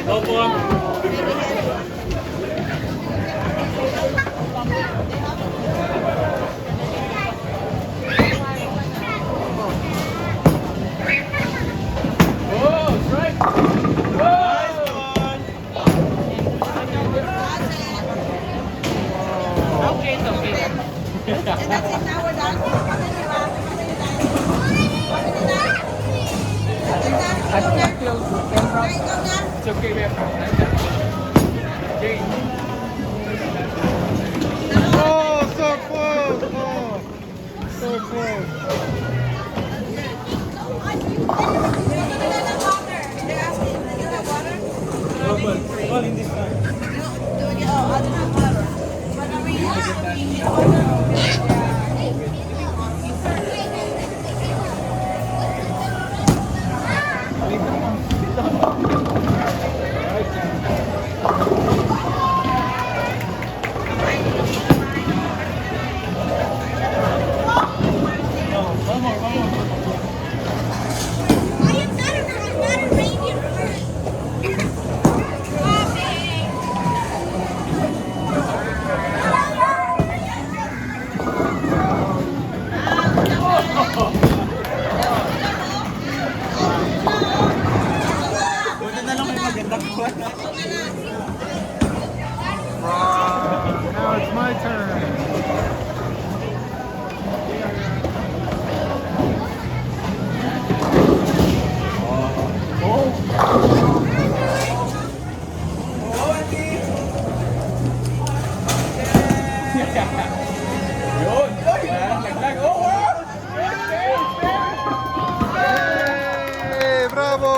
Opo. Okay, it's okay. And that's it now, we're done. I can't feel camera. It's okay, we have okay. Oh, so close! Oh, so close. They're asking, do you have water? All in this time. Oh, I don't have water. But are we using water? I am not a reindeer first. Buti na lang may magandang buwan. Wow, now it's my turn. Yun! Naglag! Oh, wow! Hey, bravo!